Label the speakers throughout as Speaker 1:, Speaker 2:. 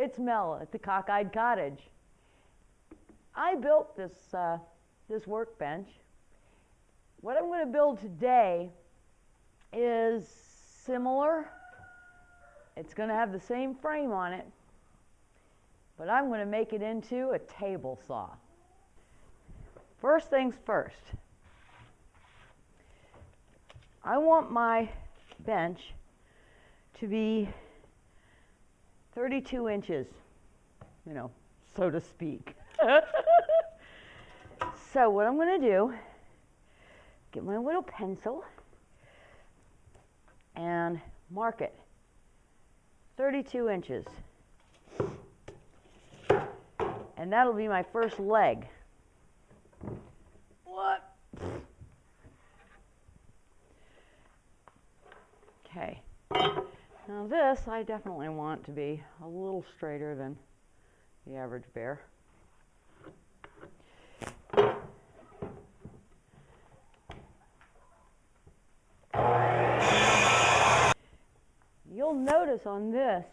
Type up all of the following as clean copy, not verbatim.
Speaker 1: it's Mel at the Cockeyed Cottage. I built this workbench. What I'm going to build today is similar. It's going to have the same frame on it, but I'm going to make it into a table saw. First things first, I want my bench to be 32 inches, you know, so to speak. So what I'm going to do, get my little pencil and mark it 32 inches. And that'll be my first leg. What? Okay. Now this I definitely want to be a little straighter than the average bear. You'll notice on this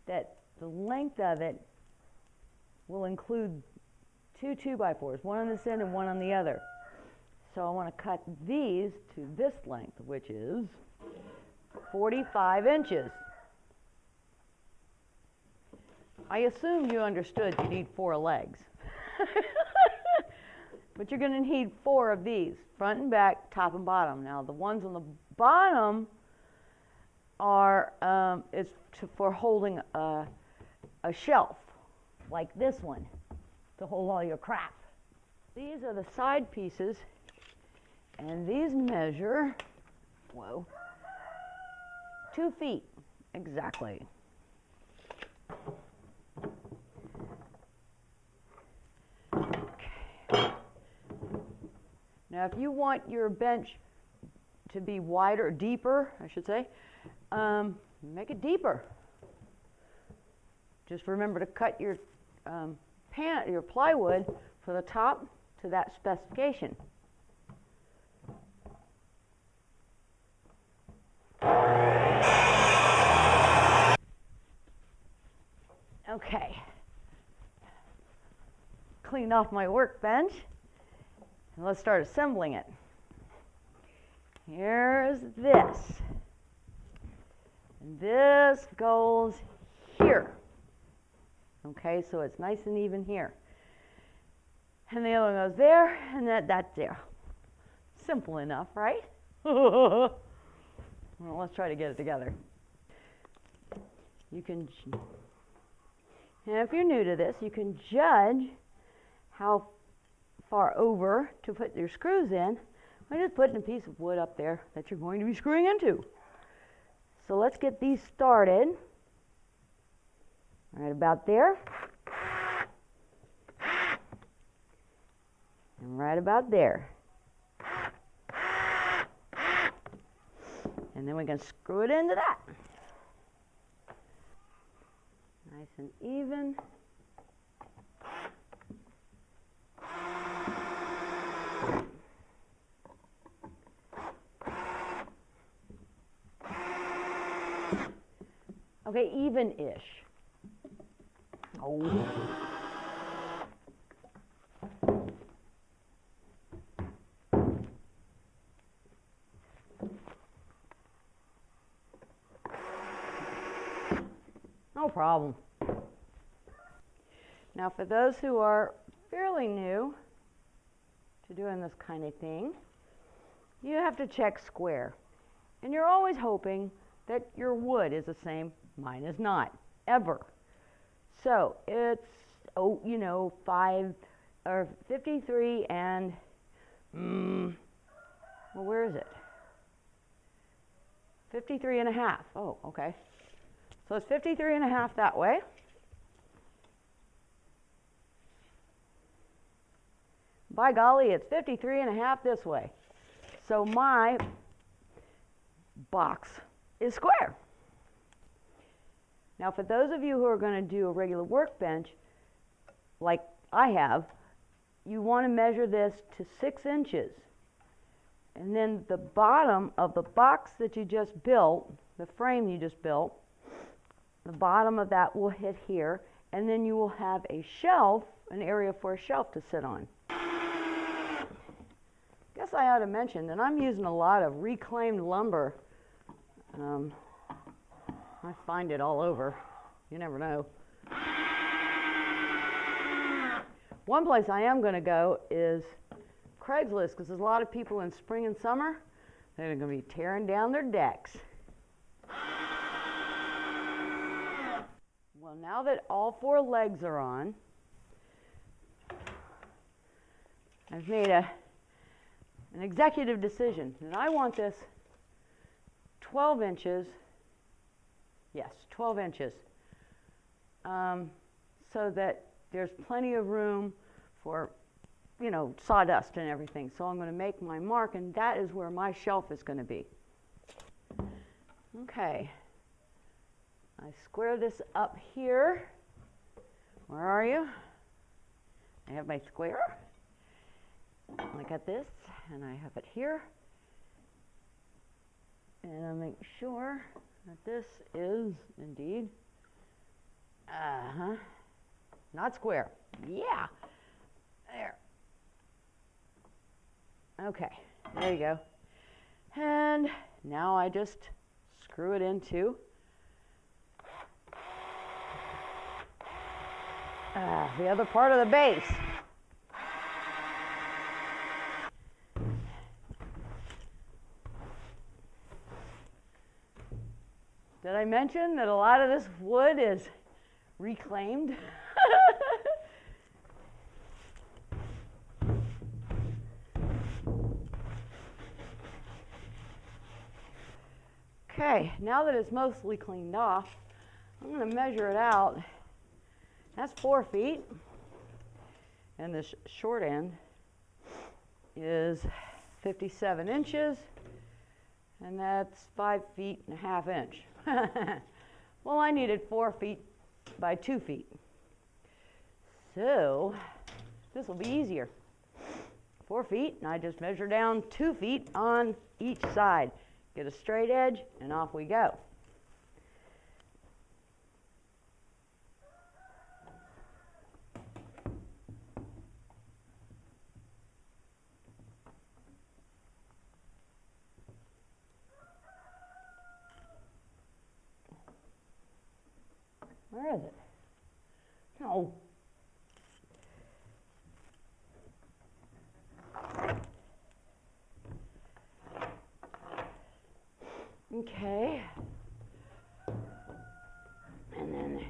Speaker 1: that the length of it will include two 2x4s, one on this end and one on the other. So I want to cut these to this length, which is 45 inches. I assumed you understood you need 4 legs. But you're going to need 4 of these, front and back, top and bottom. Now the ones on the bottom are for holding a shelf, like this one, to hold all your crap. These are the side pieces, and these measure, 2 feet exactly. Okay. Now if you want your bench to be wider, deeper, I should say, make it deeper. Just remember to cut your your plywood for the top to that specification. Okay. Clean off my workbench, and let's start assembling it. Here's this. And this goes here. Okay, so it's nice and even here. And the other one goes there, and that's there. Simple enough, right? Well, let's try to get it together. You can, and if you're new to this, you can judge how far over to put your screws in by just putting a piece of wood up there that you're going to be screwing into. So let's get these started. Right about there. And right about there. And then we can screw it into that. Nice and even. Okay, even-ish. Oh. No problem. Now, for those who are fairly new to doing this kind of thing, you have to check square. And you're always hoping that your wood is the same. Mine is not, ever. So it's, 5 or 53 and, well, where is it? 53 and a half. Oh, okay. So it's 53 and a half that way. By golly, it's 53 and a half this way. So my box is square. Now, for those of you who are going to do a regular workbench, like I have, you want to measure this to 6 inches. And then the bottom of the box that you just built, the frame you just built, the bottom of that will hit here, and then you will have a shelf, an area for a shelf to sit on. Guess I ought to mention that I'm using a lot of reclaimed lumber. I find it all over. You never know. One place I am going to go is Craigslist, because there's a lot of people in spring and summer that are going to be tearing down their decks. Well, now that all 4 legs are on, I've made an executive decision that I want this 12 inches, yes, 12 inches, so that there's plenty of room for, you know, sawdust and everything. So I'm going to make my mark, and that is where my shelf is going to be. Okay. I square this up here. Where are you? I have my square. I got this, and I have it here. And I'll make sure that this is indeed, not square. Yeah, there. Okay, there you go. And now I just screw it into the other part of the base. Did I mention that a lot of this wood is reclaimed? Okay, now that it's mostly cleaned off, I'm going to measure it out. That's 4 feet, and this short end is 57 inches, and that's 5 feet and a half inch. Well, I needed 4 feet by 2 feet, so this will be easier. 4 feet, and I just measure down 2 feet on each side. Get a straight edge, and off we go. Where is it? No. Okay. And then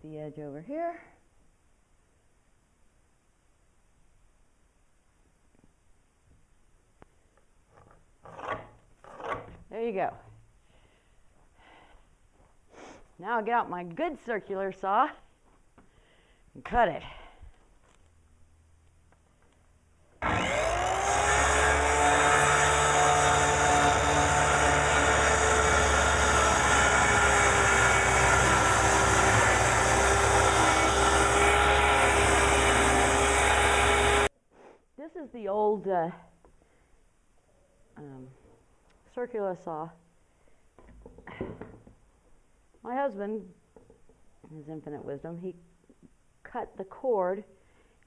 Speaker 1: the edge over here. There you go. Now I'll get out my good circular saw and cut it. This is the old circular saw. My husband, in his infinite wisdom, he cut the cord,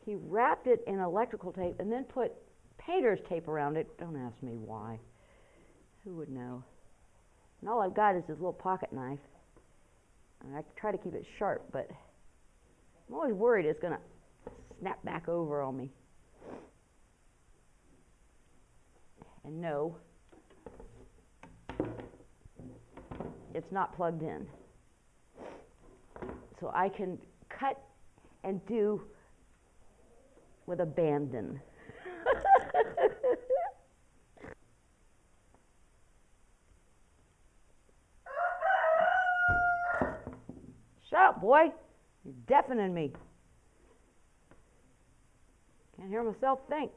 Speaker 1: he wrapped it in electrical tape, and then put painter's tape around it. Don't ask me why. Who would know? And all I've got is this little pocket knife. And I try to keep it sharp, but I'm always worried it's going to snap back over on me. And no, it's not plugged in. So I can cut and do with abandon. Shut up, boy. You're deafening me. Can't hear myself think.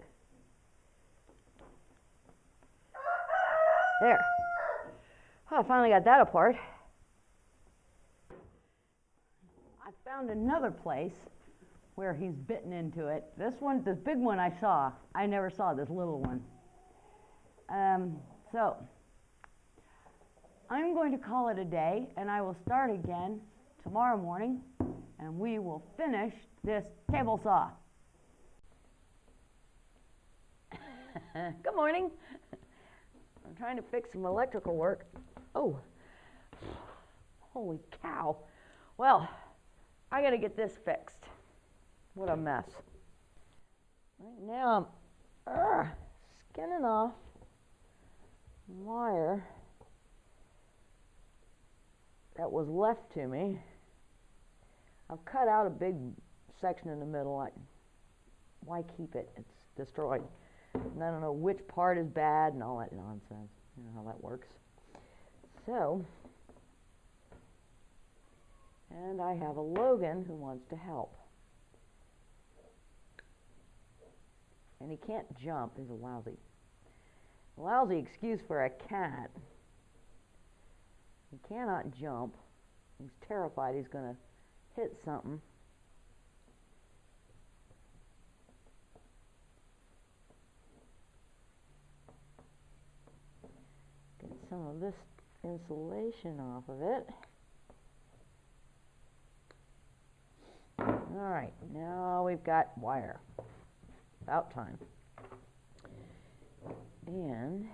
Speaker 1: There. Oh, I finally got that apart. I found another place where he's bitten into it. This one, this big one I saw. I never saw this little one. So, I'm going to call it a day, and I will start again tomorrow morning, and we will finish this table saw. Good morning. I'm trying to fix some electrical work. Oh, holy cow. Well, I got to get this fixed. What a mess. Right now I'm skinning off wire that was left to me. I've cut out a big section in the middle. Why keep it? It's destroyed. And I don't know which part is bad and all that nonsense. You know how that works. So, and I have a Logan who wants to help. And he can't jump. He's a lousy excuse for a cat. He cannot jump. He's terrified he's going to hit something. Get some of this insulation off of it. All right, now we've got wire. About time. And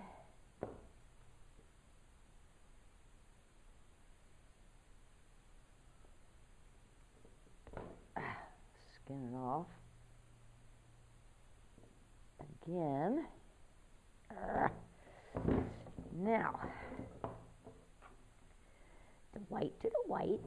Speaker 1: skin it off again. Now, the white to the white.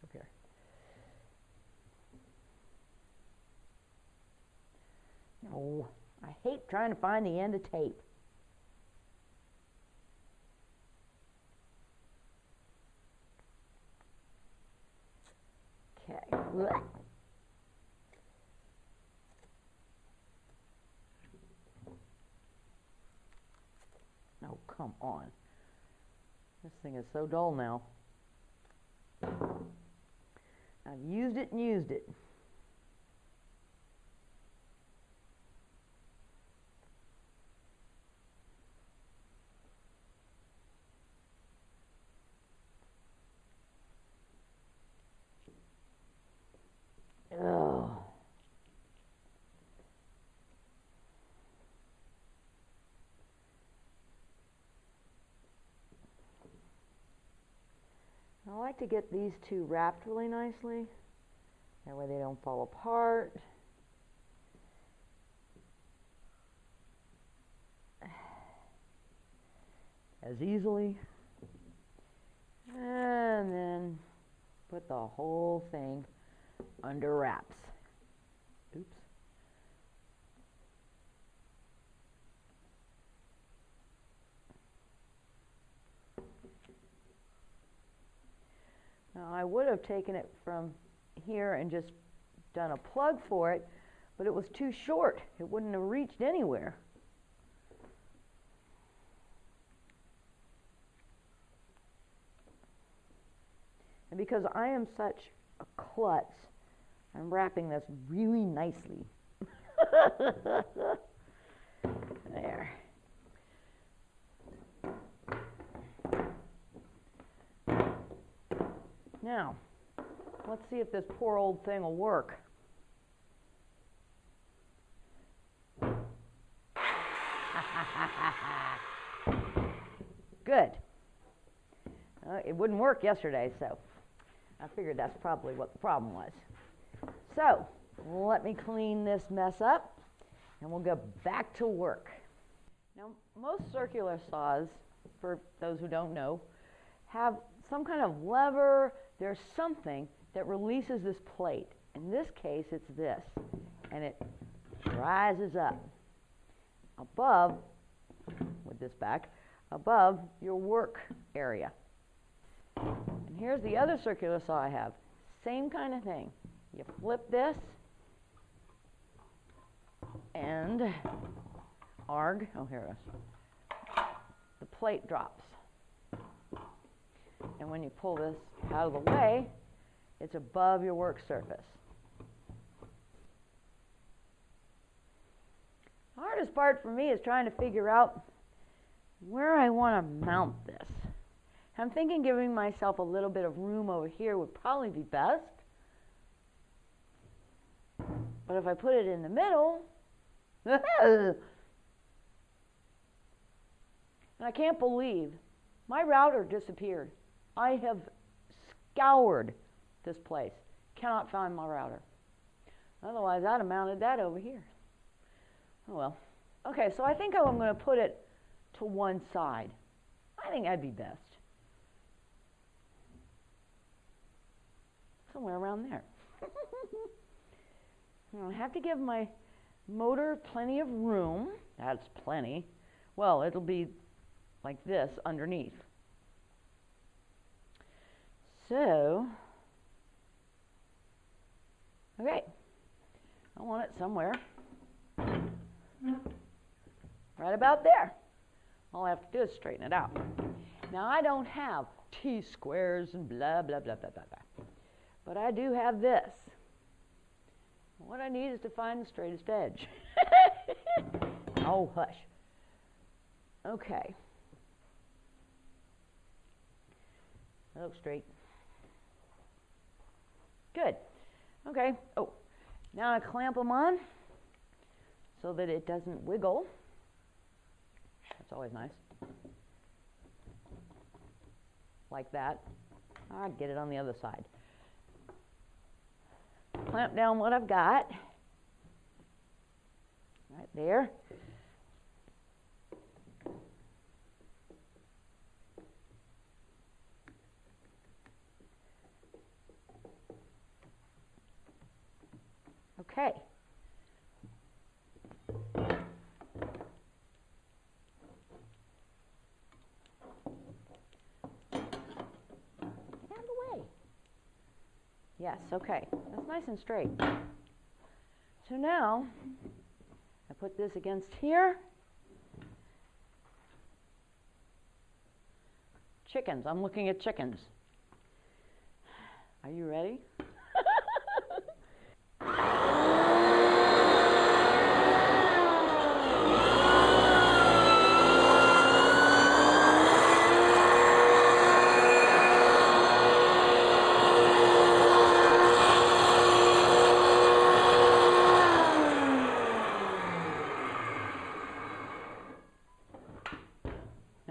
Speaker 1: Okay. No, I hate trying to find the end of tape. Okay. Oh, come on. This thing is so dull now. I've used it and used it. Oh. I like to get these two wrapped really nicely. That way they don't fall apart. As easily. And then put the whole thing under wraps. Oops. Now I would have taken it from here and just done a plug for it, but it was too short. It wouldn't have reached anywhere. And because I am such a klutz, I'm wrapping this really nicely. There. Now, let's see if this poor old thing will work. Good. It wouldn't work yesterday, so I figured that's probably what the problem was. So, let me clean this mess up, and we'll go back to work. Now, most circular saws, for those who don't know, have some kind of lever. There's something that releases this plate. In this case, it's this, and it rises up above, with this back, above your work area. And here's the other circular saw I have. Same kind of thing. You flip this, and arg, oh here it is, the plate drops. And when you pull this out of the way, It's above your work surface. The hardest part for me is trying to figure out where I want to mount this. I'm thinking giving myself a little bit of room over here would probably be best. But if I put it in the middle, and I can't believe my router disappeared. I have scoured this place. Cannot find my router. Otherwise, I'd have mounted that over here. Oh well. Okay, so I think I'm going to put it to one side. I think that'd be best. Somewhere around there. I have to give my motor plenty of room. That's plenty. Well, it'll be like this underneath. So, okay, I want it somewhere right about there. All I have to do is straighten it out. Now, I don't have T-squares and blah, blah, blah, blah, blah, blah. But I do have this. What I need is to find the straightest edge. Oh, hush. Okay. That looks straight. Good. Okay. Oh, now I clamp them on so that it doesn't wiggle. That's always nice. Like that. I'll get it on the other side. Clamp down what I've got. Right there. Okay. Get out of the way. Yes, okay. That's nice and straight. So now, I put this against here. Chickens. I'm looking at chickens. Are you ready?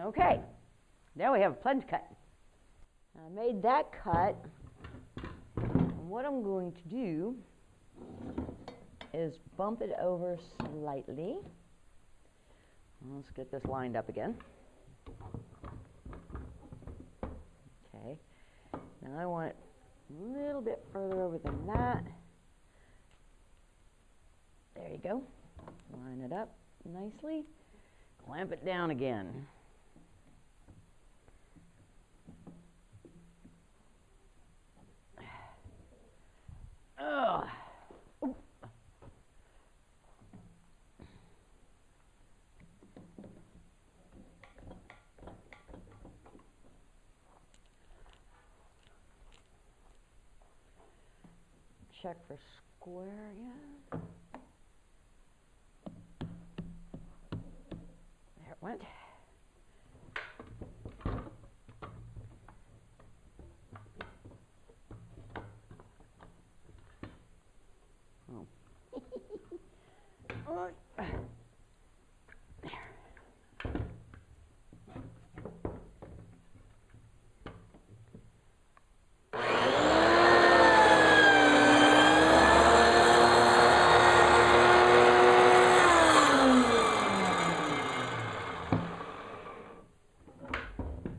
Speaker 1: Okay, now we have a plunge cut. I made that cut, and what I'm going to do is bump it over slightly. Let's get this lined up again. Okay, now I want it a little bit further over than that. There you go. Line it up nicely. Clamp it down again. Ugh. Ooh. Check for square, yeah. There it went.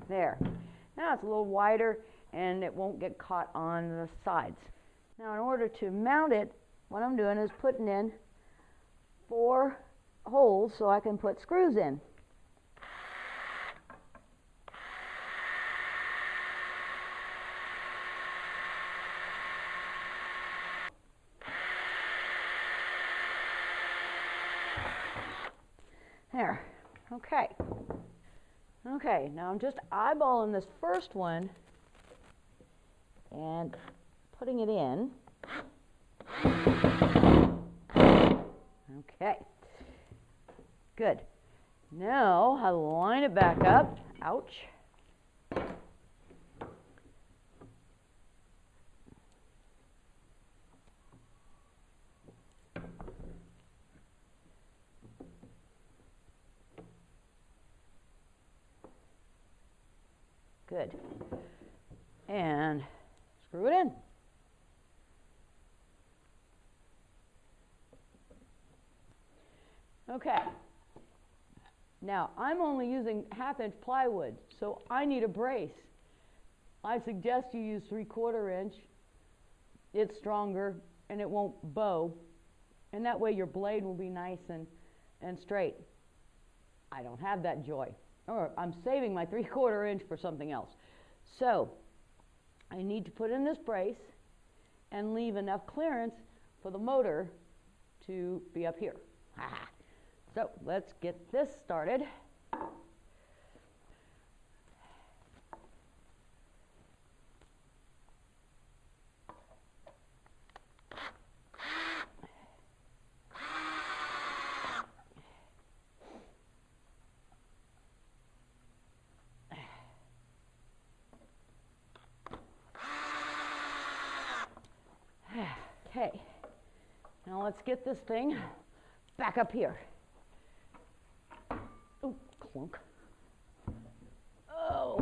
Speaker 1: There. Now it's a little wider and it won't get caught on the sides. Now in order to mount it, what I'm doing is putting in 4 holes so I can put screws in. There. Okay. Okay, now I'm just eyeballing this first one and putting it in. Okay, good. Now I'll line it back up. Ouch. Good. And screw it in. Okay. Now, I'm only using 1/2 inch plywood, so I need a brace. I suggest you use 3/4 inch. It's stronger and it won't bow. And that way your blade will be nice and straight. I don't have that joy. Or I'm saving my 3/4 inch for something else. So, I need to put in this brace and leave enough clearance for the motor to be up here. So, let's get this started. Okay, now let's get this thing back up here. Oh, clunk. Oh.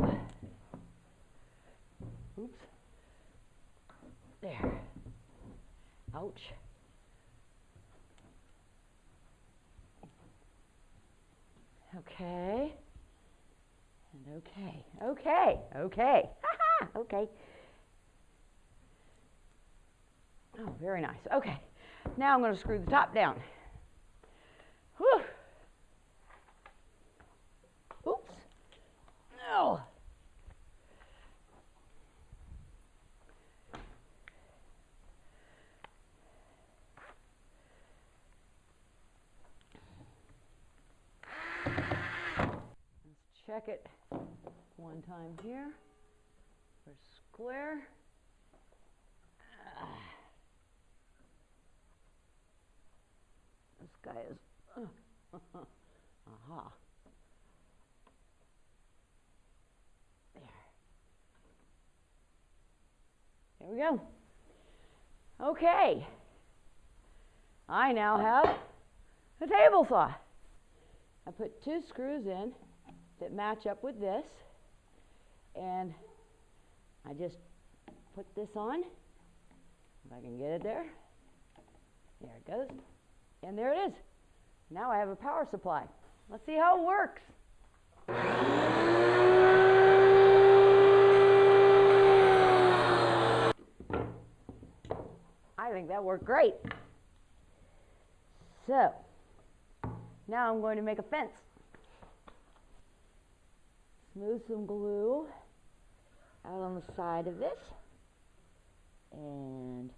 Speaker 1: Oops. There. Ouch. Okay. And okay. Okay. Okay. Ha ha. Okay. Oh, very nice. Okay. Now I'm going to screw the top down. Whew. Oops. No. Let's check it one time here. We're square. This guy is, aha. There we go. Okay. I now have a table saw. I put 2 screws in that match up with this, and I just put this on, if I can get it there. There it goes. And there it is. Now I have a power supply. Let's see how it works. I think that worked great. So, now I'm going to make a fence. Smooth some glue out on the side of this. And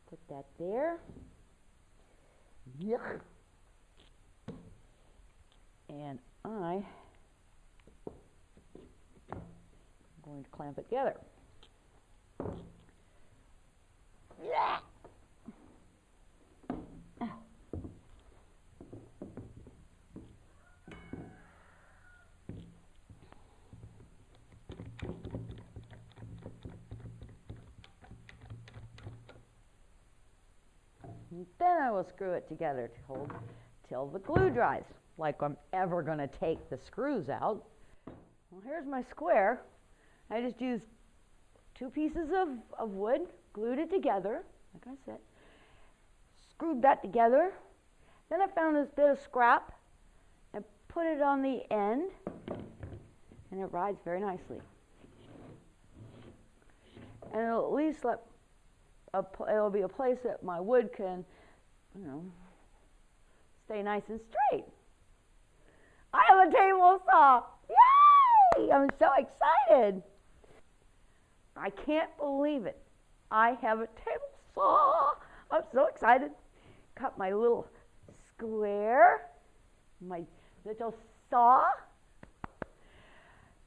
Speaker 1: put that there. Yuck. And I'm going to clamp it together. Yeah. Then I will screw it together to hold till the glue dries, like I'm ever going to take the screws out. Well, here's my square. I just used 2 pieces of wood, glued it together, like I said, screwed that together. Then I found this bit of scrap and put it on the end, and it rides very nicely. And it'll at least it'll be a place that my wood can, stay nice and straight. I have a table saw! Yay! I'm so excited. I can't believe it. I have a table saw. I'm so excited. Cut my little square, my little saw.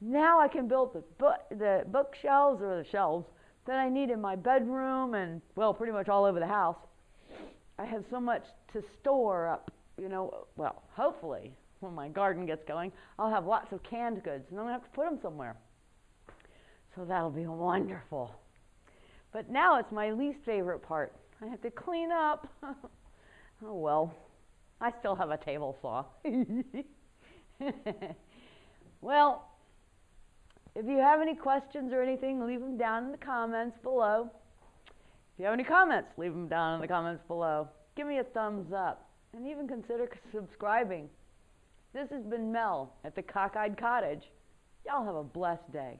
Speaker 1: Now I can build the bookshelves or the shelves that I need in my bedroom and, well, pretty much all over the house. I have so much to store up, well, hopefully when my garden gets going, I'll have lots of canned goods and I'm going to have to put them somewhere. So that'll be wonderful. But now it's my least favorite part. I have to clean up. Oh well, I still have a table saw. Well, if you have any questions or anything, leave them down in the comments below. If you have any comments, leave them down in the comments below. Give me a thumbs up and even consider subscribing. This has been Mel at the Cockeyed Cottage. Y'all have a blessed day.